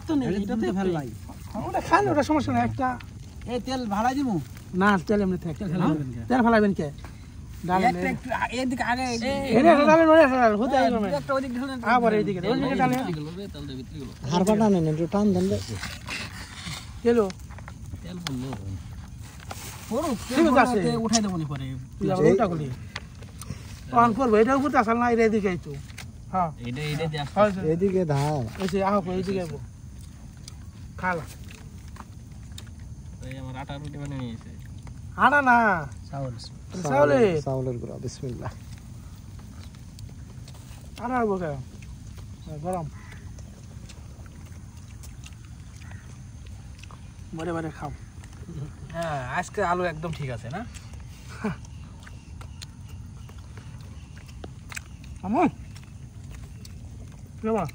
তো নেই এটাতে ফেললাই ওটা খান ওটা সমস্যা নাই একটা এই তেল ভাড়া দিমু না তেল এমনি থাকে তেল ফেলাবেন কে ডালেন একটু এদিকে আগে এটা ডালেন ওরে হতে আইলো না একটা ওদিকে ঢালেন আবার এইদিকে ওইদিকে ডালেন হারবা টানেন একটু টান দেন কেলো তেল পড়লো পড়ো ঠিক আছে উঠাই দেবো নি পরে তুই আবার উল্টা করলি অন করবো এটা উপর আসল না এইদিকে আইতো হ্যাঁ এটা দিয়ে এদিকে ধার এসে আহ এইদিকে আইবো খালা এই আমার আটা রুটি বানিয়ে নিয়েছে আটা না চাউলের গুঁড়া বিসমিল্লাহ আটা আইবো কে গরম বড়ে বড়ে খাও হ্যাঁ আজকে আলু একদম ঠিক আছে না আমন কেমন